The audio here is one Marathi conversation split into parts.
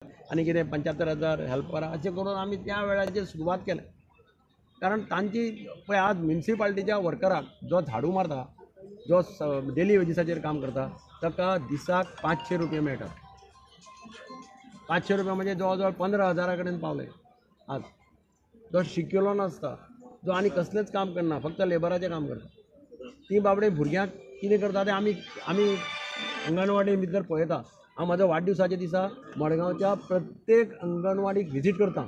आनी कितें 75,000 हेल्प करा अशें करून आमी त्या वेळाचेर सुरवात केल्या. कारण तांची पळय आज म्युनिसिपालिटीच्या वर्कराक जो झाडू मारता, जो डेली वेजीसाचेर काम करता, ताका दिसाक 500 रुपया मेळटा. 500 रुपया म्हणजे जवळ जवळ 15,000 कडेन पावले आज. जो शिकिल्लो नासता, जो आनी कसलेंच काम करना, फक्त लेबराचें काम करता, ती बाबडे भुरग्यांक कितें करता ते आमी अंगणवाडी भितर पळयता. हांव म्हाज्या वाडदिवसाच्या दिसा मडगांवच्या प्रत्येक अंगणवाडीक व्हिजीट करता.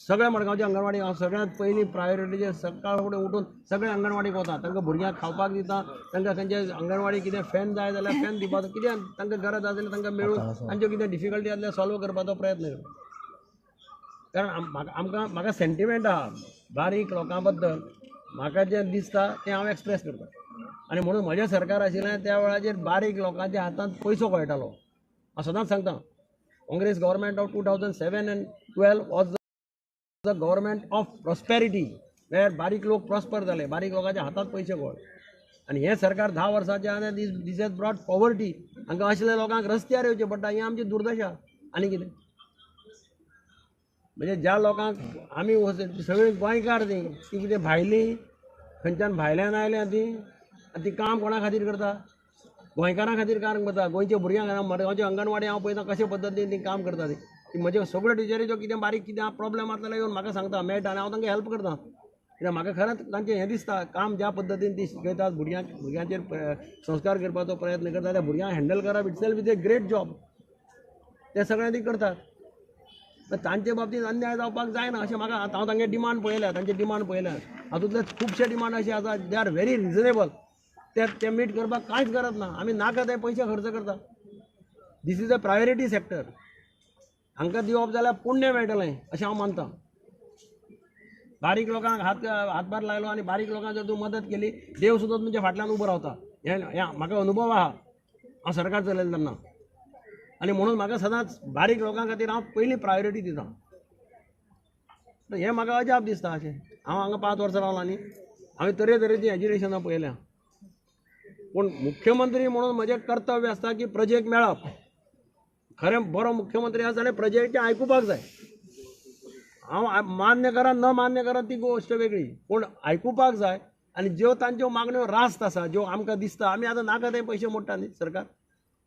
सगळ्या मडगांवच्या अंगणवाडीक हांव सगळ्यांत पयलीं प्रायोरिटीचेर सकाळ फुडें उठून सगळ्या अंगणवाडीक वता. तांकां भुरग्यांक खावपाक दिता, तांकां खंयचे अंगणवाडी कितें फॅन जाय जाल्यार फॅन दिवपाचो, कितें तांकां गरज आसा जाल्यार तांकां मेळून तांच्यो कितें डिफिकल्टी आसल्यार सॉल्व करपाचो प्रयत्न करता. कारण म्हाका सेंटिमेंट आहा बारीक लोकां बद्दल. म्हाका जें दिसता तें हांव एक्सप्रेस करता. आनी म्हणून म्हजें सरकार आशिल्लें त्या वेळाचेर बारीक लोकांच्या हातांत पयसो कळटालो. हांव सदांच सांगता, Congress government of 2007 and 12 was the government of prosperity, where बारीक लोक प्रॉस्पर जाले, बारीक लोकांच्या हातांत पयशे कळ. आनी हें सरकार 10 वर्साचें आनी दीस हॅज ब्रॉट पॉवर्टी. हांकां आशिल्ल्या लोकांक रस्त्यार येवचें पडटा. ही आमची दुर्दशा. आनी कितें म्हणजे ज्या लोकांक आमी सगळीं गोंयकार ती कितें भायलीं खंयच्यान भायल्यान आयल्या ती काम कोणा खातीर करता? गोंयकारां खातीर काम करता. गोंयच्या भुरग्यांक मडगांवची अंगणवाडी हांव पळयता कशे पद्दतीन ती काम करता. ती म्हजे सगळ्यो टिचरीचो कितें बारीक कितें प्रॉब्लेम आसता जाल्यार येवन म्हाका सांगता, मेळटा आनी हांव तांकां हेल्प करता. कित्याक म्हाका खरेंच तांचें हें दिसता, काम ज्या पद्दतीन ती शिकयतात, भुरग्यांचेर संस्कार करपाचो प्रयत्न करता, त्या भुरग्यांक हँडल करप itself is a great job. ते सगळें ती करतात. तांचे बाबतींत अन्याय जावपाक जायना अशें म्हाका. हांव तांचे डिमांड पळयल्या, तांचे डिमांड पळयल्यात. हातूंतले खुबशे डिमांड अशे आसा दे आर व्हेरी रिजनेबल. ते मीट करपाक कांयच गरज ना. आमी नाका ते पयशे खर्च करता. This is a priority sector. हांकां दिवप जाल्यार पुण्य मेळटलें अशें हांव मानतां. बारीक लोकांक हातभार लायलो आनी बारीक लोकांक जर तूं मदत केली, देव सुद्दां तुमच्या फाटल्यान उबो रावता. हें म्हाका अनुभव आहा. हांव सरकार चलयता तेन्ना. आनी म्हणून म्हाका सदांच बारीक लोकां खातीर हांव पयली प्रायोरिटी दिता. हें म्हाका अजाप दिसता अशें. हांव हांगा 5 वर्सां रावलां न्ही. हांवें तरेतरेचीं एज्युकेशनां पळयल्यां. पूण मुख्यमंत्री म्हणून म्हजें कर्तव्य आसता की प्रजेक मेळप. खरें बरो मुख्यमंत्री आसा जाल्यार प्रजेचें आयकुपाक जाय. हांव मान्य करा न मान्य करा ती गोश्ट वेगळी, पूण आयकुपाक जाय. आनी ज्यो तांच्यो मागण्यो रास्त आसा, ज्यो आमकां दिसता आमी आतां नाका ते पयशे मोडटा न्ही सरकार,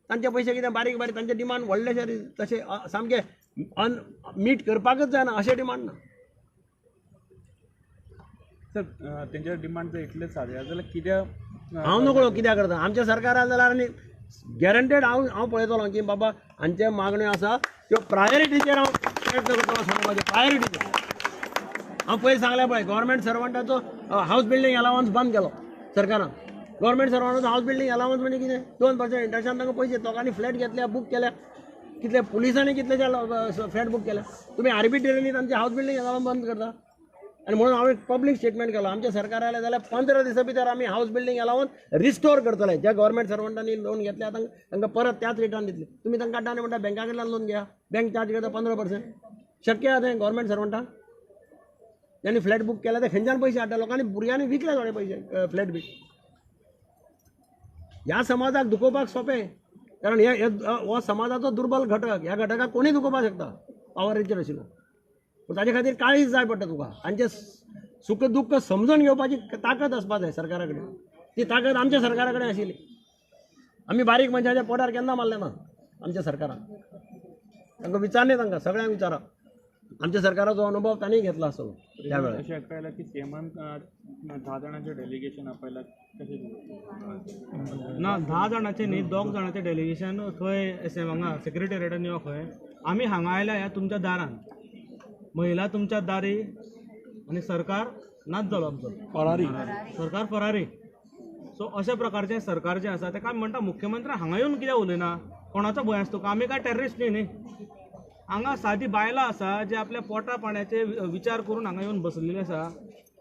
तांचे पयशे कितें बारीक बारीक तांचे डिमांड व्हडलेशे तशे सामके मीट करपाकच जायना अशें डिमांड ना. सर तेंचे डिमांड जर इतलेच जाल्यार कित्याक हांव नकळो कित्याक करता. आमच्या सरकारान जाल्यार आनी गॅरंटेड हांव पळयतलो की बाबा हांचे मागण्यो आसा त्यो प्रायोरिटीचेर हांव प्रयत्न करतलो सांगपाचें. प्रायोरिटीचेर हांव पयलीं सांगलें पळय, गव्हर्मेंट सर्वंटाचो हावस बिल्डींग अलावन्स बंद केलो सरकारान. गव्हर्मेंट सर्वंटाचो हावस बिल्डींग अलावन्स म्हणजे कितें? 2% इंट्रस्टान तांकां पयशे. लोकांनी फ्लॅट घेतल्या, बूक केल्या. कितले पुलिसांनी कितलेशे फ्लॅट बूक केल्या. तुमी आर्बिट्ररीली तांचे हावस बिल्डींग अलावन्स बंद करता. आनी म्हणून हांवें पब्लीक स्टेटमेंट केलो, आमच्या सरकार आयलें जाल्यार 15 दिसां भितर आमी हावस बिल्डींग अलावन्स रिस्टोर करतले. ज्या गव्हर्मेंट सर्वंटांनी लोन घेतल्या तांकां परत त्याच रेटान दितले. तुमी तांकां काडटा आनी म्हणटा बँका कडल्यान लोन घ्या, बँक चार्ज करता 15%. शक्य आहा तें गव्हर्मेंट सर्वंटाक? त्यांनी फ्लॅट बूक केला ते खंयच्यान पयशे हाडटा? लोकांनी भुरग्यांनी विकले थोडे पयशे फ्लॅट बी. ह्या समाजाक दुखोवपाक सोंपें, कारण हो समाजाचो दुर्बल घटक. ह्या घटकाक कोणी दुखोवपाक शकता पावरीचेर आशिल्लो. पूण ताचे खातीर काळीज जाय पडटा तुका. तांचे सुख दुख्ख समजून घेवपाची ताकद आसपाक जाय सरकारा कडेन. ती ताकद आमच्या सरकारा कडेन आशिल्ली. आमी बारीक मनशाच्या पोटार केन्ना मारलें ना आमच्या सरकारान. तांकां विचारले, तांकां सगळ्यांक विचारा. आमच्या सरकाराचो अनुभव तांणी घेतला आसतलो त्या वेळार. अशें आयकलां की सीएमान 10 जाणांचें डेलिगेशन आपयलां. ना 10 जाणांचें न्ही, 2 जाणांचें डेलिगेशन खंय हांगा सेक्रेटेरिएटान यो खंय. आमी हांगा आयल्या ह्या तुमच्या दारान, महिला तुमच्या दारी, आनी सरकार नाच जालो आमचो. फरारी सरकार फरारी. सो अशा प्रकारचें सरकार जें आसा तेका आमी म्हणटा मुख्यमंत्री हांगा येवन कित्याक उलयना? कोणाचो भंय आसा तुका? आमी काय टेररिस्ट न्ही. हांगा सादी बायलां आसा जे आपल्या पोटा पाण्याचे विचार करून हांगा येवन बसलेले आसा.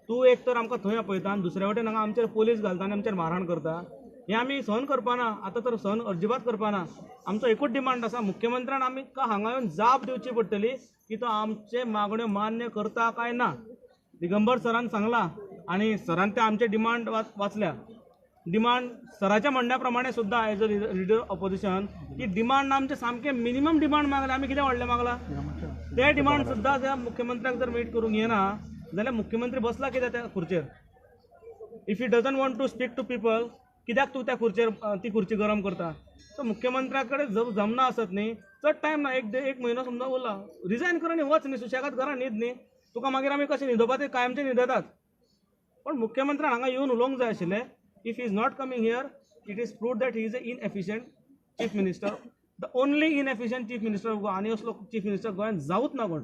तूं एक तर आमकां थंय आपयता आनी दुसरे वटेन हांगा आमचेर पुलीस घालता आनी आमचेर मारहाण करता. हें आमी सहन करपाना. आतां तर सहन अजिबात करपाना. आमचो एकूच डिमांड आसा, मुख्यमंत्र्यान आमी हांगा येवन जाप दिवची पडटली की तो आमचे मागण्यो मान्य करता काय ना. दिगंबर सरान सांगलां आनी सरान ते आमचे डिमांड वाचल्या. डिमांड सराच्या म्हणण्या प्रमाणे सुद्धा एज अ लिडर ऑपोजिशन की डिमांड आमचे सामके मिनिमम डिमांड मागले आमी कितें व्हडलें मागला ते डिमांड सुद्धा त्या मुख्यमंत्र्याक जर मीट करूंक येना जाल्यार मुख्यमंत्री बसला कित्याक त्या खुर्चेर if he doesn't want to speak to people कित्याक तूं त्या खुर्चेर ती खुर्ची गरम करता सो मुख्यमंत्र्या कडेन जमना आसत न्ही चड टायम ना एक म्हयनो समजा उरला रिजायन कर आनी वच न्ही सुशेगाद घरा न्हीद न्ही तुका मागीर आमी कशें न्हिदोवपा ते कायमचे न्हिदतात पण मुख्यमंत्र्यान हांगा येवन उलोवंक जाय आशिल्लें if he is not coming here it is proved that he is a inefficient chief minister the only inefficient chief minister आनी असलो चीफ मिनिस्टर गोंयांत जावूच ना कोण